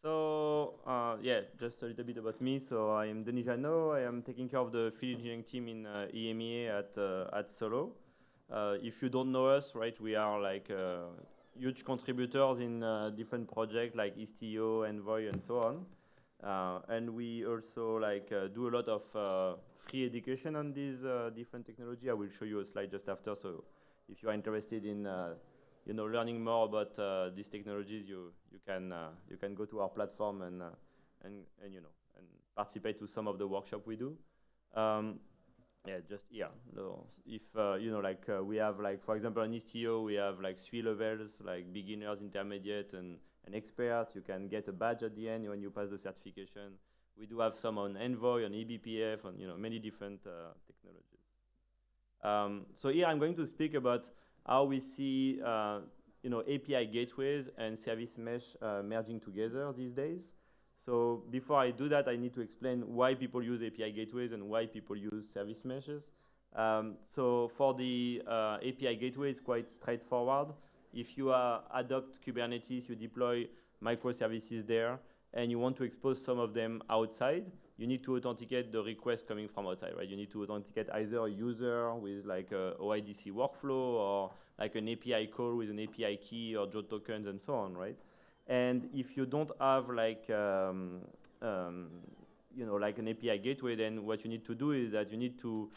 So yeah, just a little bit about me. So I am Denis Jannot. I am taking care of the field engineering team in EMEA at Solo. If you don't know us, right, we are like huge contributors in different projects like Istio, Envoy, and so on. And we also like do a lot of free education on these different technology. I will show you a slide just after. So if you are interested in learning more about these technologies, you can go to our platform and and participate to some of the workshop we do. Um, yeah, just yeah. No, if we have like for example on Istio we have like 3 levels like beginners, intermediate, and experts. You can get a badge at the end when you pass the certification. We do have some on Envoy, on eBPF, on many different technologies. So here I'm going to speak about how we see API gateways and service mesh merging together these days. So before I do that, I need to explain why people use API gateways and why people use service meshes. So for the API gateway, it's quite straightforward. If you adopt Kubernetes, you deploy microservices there, and you want to expose some of them outside, you need to authenticate the request coming from outside, right? You need to authenticate either a user with like a OIDC workflow or like an API call with an API key or JWT tokens and so on, right? And if you don't have like like an API gateway, then what you need to do is that you need to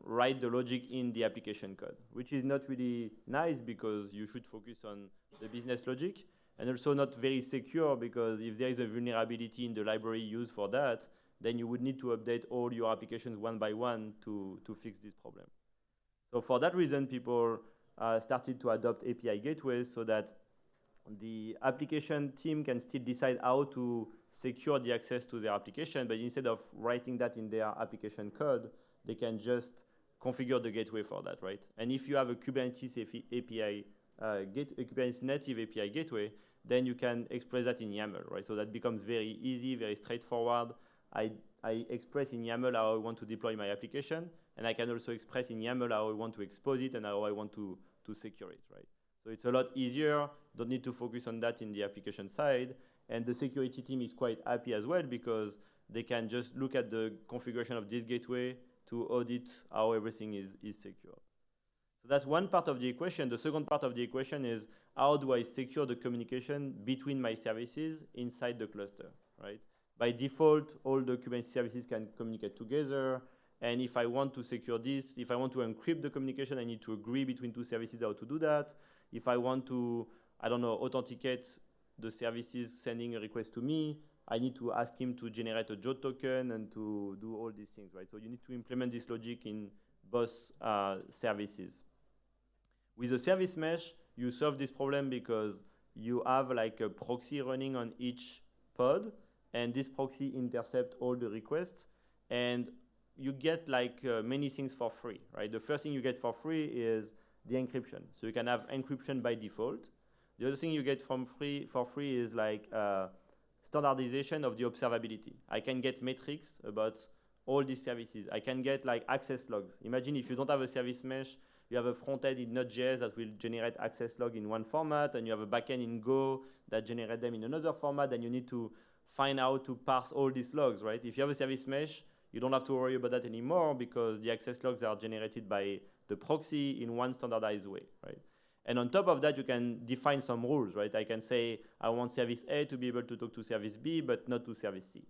write the logic in the application code, which is not really nice because you should focus on the business logic, and also not very secure because if there is a vulnerability in the library used for that, then you would need to update all your applications one by one to fix this problem. So for that reason, people started to adopt API gateways so that the application team can still decide how to secure the access to their application, but instead of writing that in their application code, they can just configure the gateway for that, right? And if you have a Kubernetes API, a Kubernetes native API gateway, then you can express that in YAML, right? So that becomes very easy, very straightforward. I express in YAML how I want to deploy my application, and I can also express in YAML how I want to expose it and how I want to secure it, right? So it's a lot easier, don't need to focus on that in the application side, and the security team is quite happy as well because they can just look at the configuration of this gateway to audit how everything is secure. So that's one part of the equation. The second part of the equation is how do I secure the communication between my services inside the cluster, right? By default, all the Kubernetes services can communicate together. And if I want to secure this, if I want to encrypt the communication, I need to agree between two services how to do that. If I want to, I don't know, authenticate the services sending a request to me, I need to ask him to generate a JWT token and to do all these things, right? So you need to implement this logic in both services. With a service mesh, you solve this problem because you have like a proxy running on each pod, and this proxy intercepts all the requests, and you get like many things for free, right? The first thing you get for free is the encryption. So you can have encryption by default. The other thing you get for free is like standardization of the observability. I can get metrics about all these services. I can get like access logs. Imagine if you don't have a service mesh, you have a front end in Node.js that will generate access log in one format, and you have a backend in Go that generate them in another format, and you need to find out to parse all these logs, right? If you have a service mesh, you don't have to worry about that anymore because the access logs are generated by the proxy in one standardized way, right? And on top of that, you can define some rules, right? I can say I want service A to be able to talk to service B, but not to service C.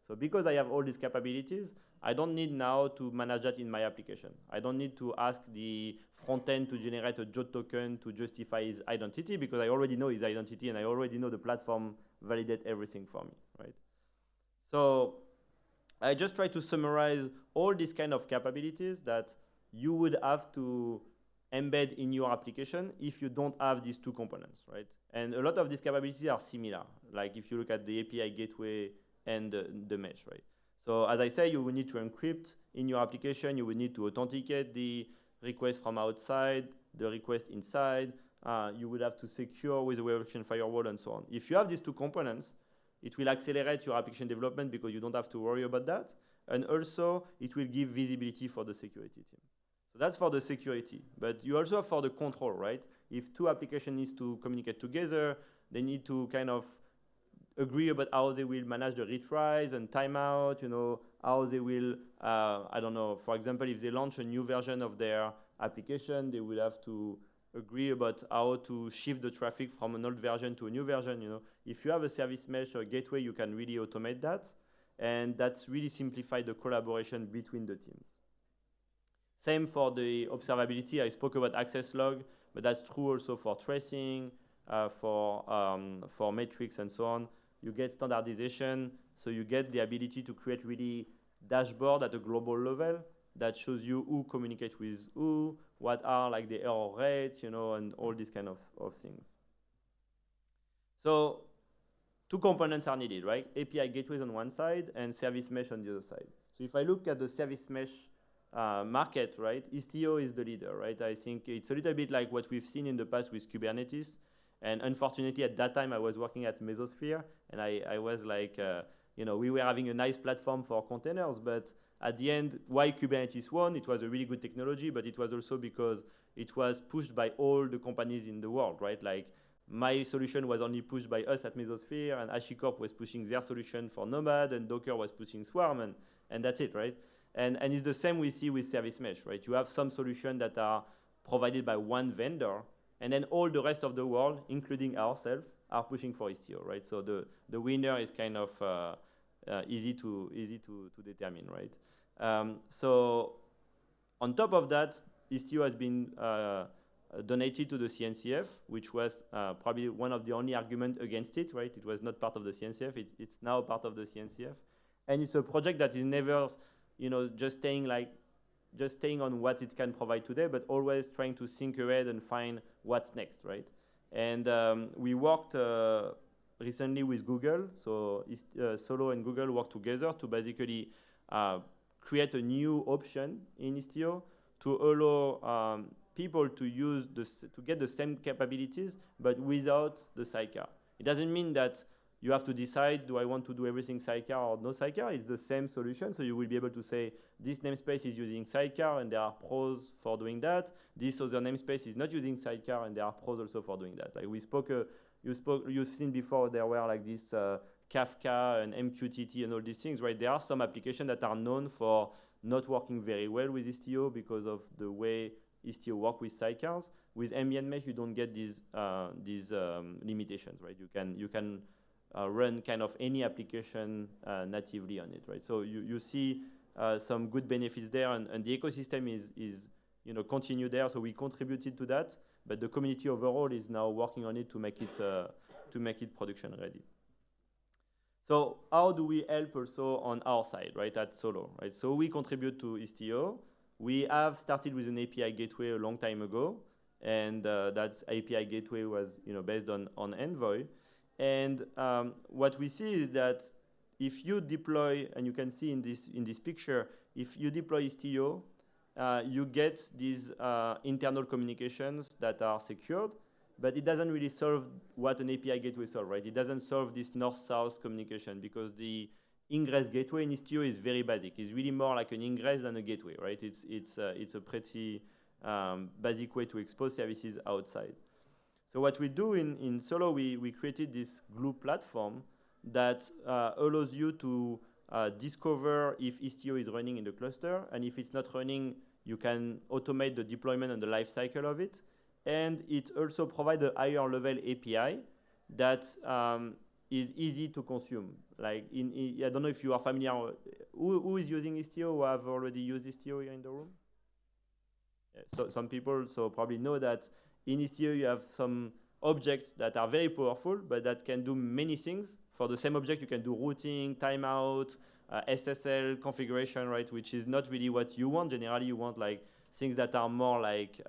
So because I have all these capabilities, I don't need now to manage that in my application. I don't need to ask the front end to generate a JWT token to justify his identity because I already know his identity and I already know the platform validate everything for me, right? So I just try to summarize all these kind of capabilities that you would have to embed in your application if you don't have these two components, right? And a lot of these capabilities are similar. Like if you look at the API gateway and the mesh, right? So as I say, you will need to encrypt in your application. You will need to authenticate the request from outside, the request inside. You would have to secure with a web application firewall and so on. If you have these two components, it will accelerate your application development because you don't have to worry about that. And also, it will give visibility for the security team. So that's for the security. But you also have for the control, right? If two applications need to communicate together, they need to kind of agree about how they will manage the retries and timeout, you know, how they will, I don't know, for example, if they launch a new version of their application, they will have to agree about how to shift the traffic from an old version to a new version, you know. If you have a service mesh or a gateway, you can really automate that, and that's really simplified the collaboration between the teams. Same for the observability. I spoke about access log, but that's true also for tracing, for metrics and so on. You get standardization, so you get the ability to create really dashboard at a global level that shows you who communicates with who, what are like the error rates, you know, and all these kind of things. So 2 components are needed, right? API gateways on one side and service mesh on the other side. So if I look at the service mesh market, right, Istio is the leader, right? I think it's a little bit like what we've seen in the past with Kubernetes. And unfortunately, at that time, I was working at Mesosphere, and I was like, you know, we were having a nice platform for containers, but at the end, why Kubernetes won? It was a really good technology, but it was also because it was pushed by all the companies in the world, right? Like, my solution was only pushed by us at Mesosphere, and HashiCorp was pushing their solution for Nomad, and Docker was pushing Swarm, and that's it, right? And it's the same we see with service mesh, right? You have some solutions that are provided by one vendor, and then all the rest of the world, including ourselves, are pushing for Istio, right? So the winner is kind of easy to determine, right? So on top of that, Istio has been donated to the CNCF, which was probably one of the only arguments against it, right? It was not part of the CNCF. It's now part of the CNCF, and it's a project that is never, you know, just staying on what it can provide today, but always trying to think ahead and find what's next, right? And we worked recently with Google, so Solo and Google worked together to basically create a new option in Istio to allow people to get the same capabilities, but without the sidecar. It doesn't mean that you have to decide, do I want to do everything sidecar or no sidecar? It's the same solution, so you will be able to say, this namespace is using sidecar, and there are pros for doing that. This other namespace is not using sidecar, and there are pros also for doing that. Like we spoke, you've seen before, there were like this Kafka and MQTT and all these things, right? There are some applications that are known for not working very well with Istio because of the way Istio work with sidecars. With ambient mesh, you don't get these limitations, right? You can run kind of any application natively on it, right? So you see some good benefits there, and the ecosystem is you know, continue there. So we contributed to that, but the community overall is now working on it to make it production ready. So how do we help also on our side, right, at Solo, right? So we contribute to Istio. We have started with an API gateway a long time ago, and that API gateway was, you know, based on Envoy. And what we see is that if you deploy, and you can see in this picture, if you deploy Istio, you get these internal communications that are secured, but it doesn't really solve what an API gateway solves, right? It doesn't solve this north-south communication because the ingress gateway in Istio is very basic. It's really more like an ingress than a gateway, right? It's a pretty basic way to expose services outside. So what we do in Solo, we created this glue platform that allows you to discover if Istio is running in the cluster, and if it's not running, you can automate the deployment and the life cycle of it. And it also provides a higher level API that is easy to consume. Like I don't know if you are familiar. Who is using Istio? Who have already used Istio here in the room? Yeah, so some people probably know that in Istio you have some objects that are very powerful, but that can do many things. For the same object, you can do routing, timeout, SSL configuration, right? Which is not really what you want. Generally, you want like things that are more like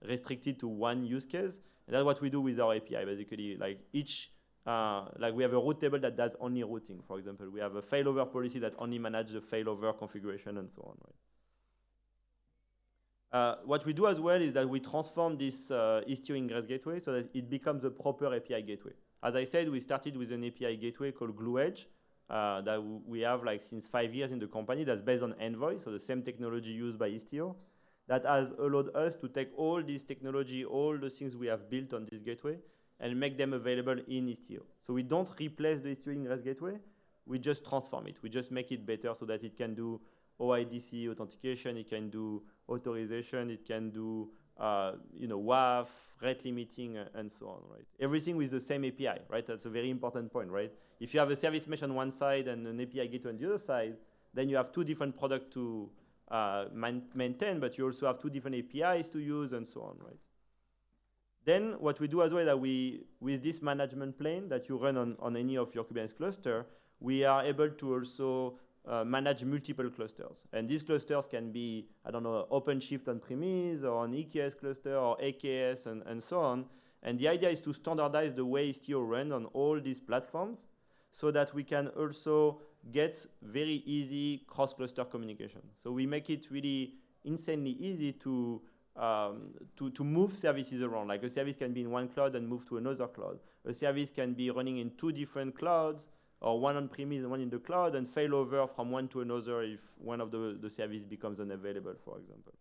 restricted to one use case. And that's what we do with our API. Basically, like each, like we have a route table that does only routing, for example. We have a failover policy that only manages the failover configuration and so on, right? What we do as well is that we transform this Istio ingress gateway so that it becomes a proper API gateway. As I said, we started with an API gateway called GlueEdge that we have like since 5 years in the company that's based on Envoy, so the same technology used by Istio. That has allowed us to take all this technology, all the things we have built on this gateway, and make them available in Istio. So we don't replace the Istio Ingress Gateway, we just transform it. We just make it better so that it can do OIDC authentication, it can do authorization, it can do WAF, rate limiting, and so on, right? Everything with the same API, right? That's a very important point, right? If you have a service mesh on one side and an API gateway on the other side, then you have two different products to maintain, but you also have two different APIs to use and so on, right? Then what we do as well is that with this management plane that you run on any of your Kubernetes cluster, we are able to also manage multiple clusters. And these clusters can be, I don't know, OpenShift on-premise or an EKS cluster or AKS and so on. And the idea is to standardize the way Istio runs on all these platforms so that we can also get very easy cross-cluster communication. So we make it really insanely easy to move services around. Like a service can be in one cloud and move to another cloud. A service can be running in two different clouds, or one on-premise and one in the cloud, and fail over from one to another if one of the service becomes unavailable, for example.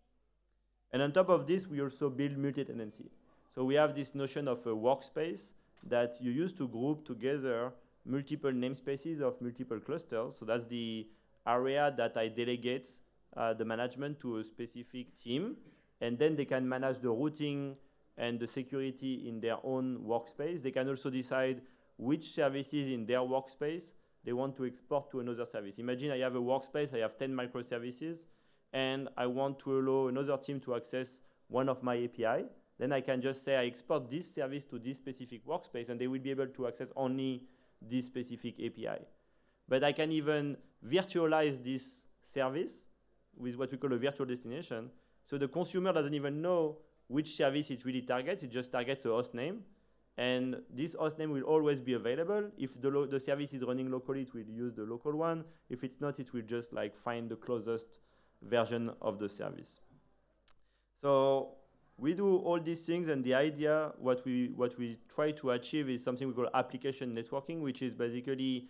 And on top of this, we also build multi-tenancy. So we have this notion of a workspace that you use to group together multiple namespaces of multiple clusters. So that's the area that I delegate the management to a specific team, and then they can manage the routing and the security in their own workspace. They can also decide which services in their workspace they want to export to another service. Imagine I have a workspace, I have 10 microservices, and I want to allow another team to access one of my API. Then I can just say I export this service to this specific workspace, and they will be able to access only this specific API. But I can even virtualize this service with what we call a virtual destination. So the consumer doesn't even know which service it really targets. It just targets a host name. And this host name will always be available. If the service is running locally, it will use the local one. If it's not, it will just like find the closest version of the service. So we do all these things, and the idea, what we try to achieve is something we call application networking, which is basically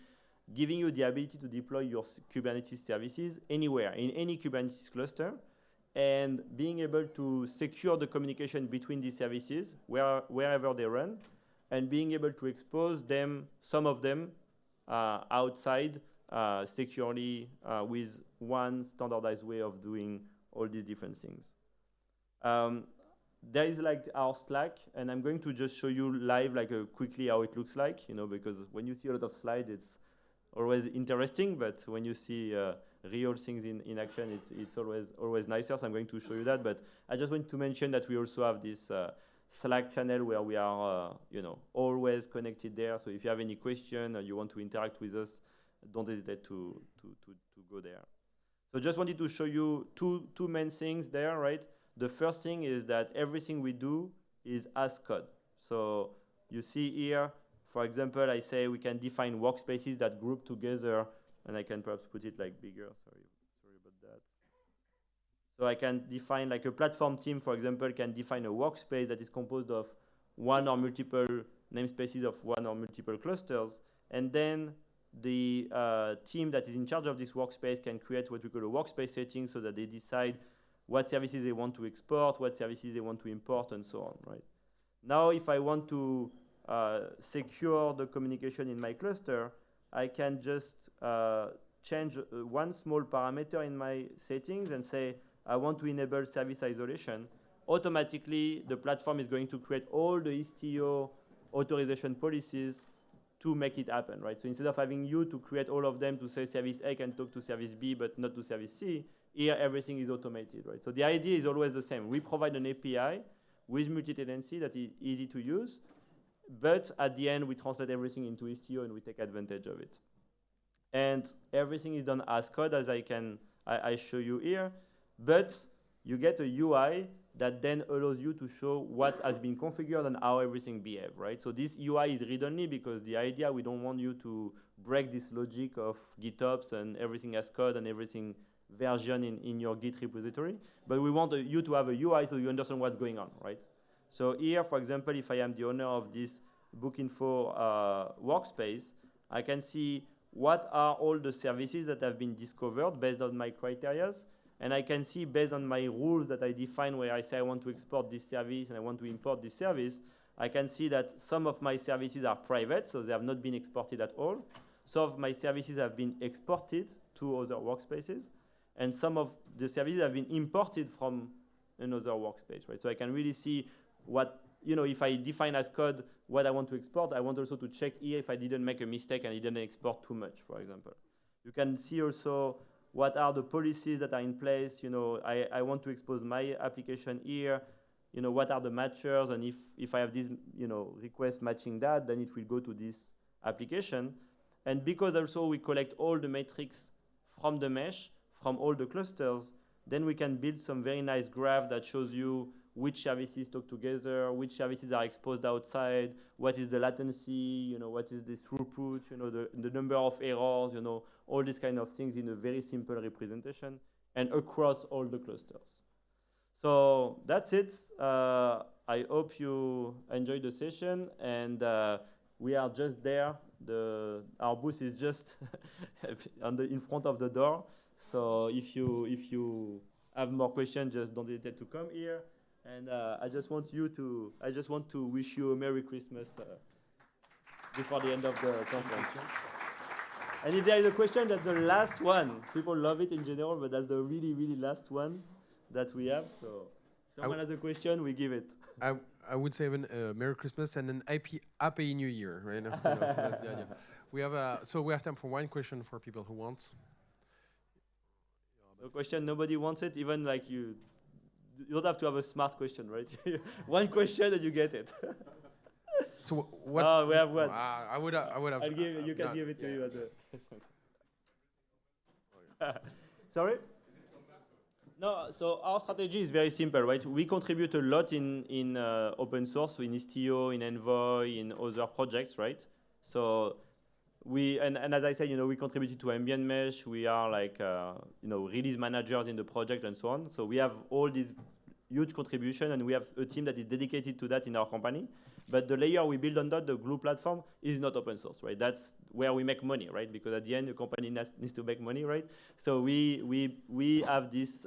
giving you the ability to deploy your Kubernetes services anywhere, in any Kubernetes cluster, and being able to secure the communication between these services wherever they run, and being able to expose them, some of them, outside securely with one standardized way of doing all these different things. There is like our Slack, and I'm going to just show you live like quickly how it looks like, because when you see a lot of slides, it's always interesting, but when you see real things in action, it's always nicer. So I'm going to show you that, but I just want to mention that we also have this Slack channel where we are, always connected there. So if you have any question or you want to interact with us, don't hesitate to go there. So just wanted to show you two main things there, right? The first thing is that everything we do is as code. So you see here, for example, I say we can define workspaces that group together, and I can perhaps put it like bigger. Sorry about that. So I can define like a platform team, for example, can define a workspace that is composed of one or multiple namespaces of one or multiple clusters, and then the team that is in charge of this workspace can create what we call a workspace setting, so that they decide what services they want to export, what services they want to import, and so on, right? Now, if I want to secure the communication in my cluster, I can just change one small parameter in my settings and say, I want to enable service isolation. Automatically, the platform is going to create all the Istio authorization policies to make it happen, right? So instead of having you to create all of them to say service A can talk to service B, but not to service C, here everything is automated, right? So the idea is always the same. We provide an API with multi-tenancy that is easy to use, but at the end, we translate everything into Istio and we take advantage of it. And everything is done as code, as I show you here, but you get a UI that then allows you to show what has been configured and how everything behaves, right? So this UI is read-only because the idea, we don't want you to break this logic of GitOps and everything as code and everything version in your Git repository, but we want you to have a UI so you understand what's going on, right? So here, for example, if I am the owner of this Bookinfo workspace, I can see what are all the services that have been discovered based on my criteria, and I can see based on my rules that I define where I say I want to export this service and I want to import this service, I can see that some of my services are private, so they have not been exported at all. Some of my services have been exported to other workspaces, and some of the services have been imported from another workspace, right? So I can really see what, if I define as code what I want to export, I want also to check here if I didn't make a mistake and I didn't export too much, for example. You can see also what are the policies that are in place. I want to expose my application here. What are the matchers, and if I have this, request matching that, then it will go to this application. And because also we collect all the metrics from the mesh, from all the clusters, then we can build some very nice graph that shows you which services talk together, which services are exposed outside, what is the latency, what is the throughput, the number of errors, all these kind of things in a very simple representation and across all the clusters. So that's it. I hope you enjoyed the session, and we are just there. Our booth is just in front of the door. So if you have more questions, just don't hesitate to come here. And I just want to wish you a Merry Christmas before the end of the conference. And if there is a question, that's the last one. People love it in general, but that's the really, really last one that we have. So if someone has a question, we give it. I would say even Merry Christmas and an Happy New Year, right? So that's the idea. We have time for one question for people who want. No question, nobody wants it, even like you don't have to have a smart question, right? One question and you get it. So what's? Oh, we have one. I would have. You can give it to you at the. Sorry? No. So our strategy is very simple, right? We contribute a lot in open source, in Istio, in Envoy, in other projects, right? So and as I said, we contributed to ambient mesh. We are like release managers in the project and so on. So we have all these huge contribution, and we have a team that is dedicated to that in our company. But the layer we build on that, the Glue platform, is not open source, right? That's where we make money, right? Because at the end, the company needs to make money, right? So we have this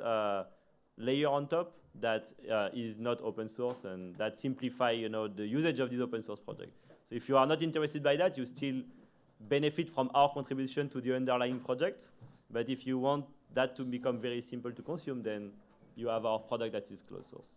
layer on top that is not open source, and that simplify the usage of this open source project. So if you are not interested by that, you still benefit from our contribution to the underlying project. But if you want that to become very simple to consume, then you have our product that is closed source.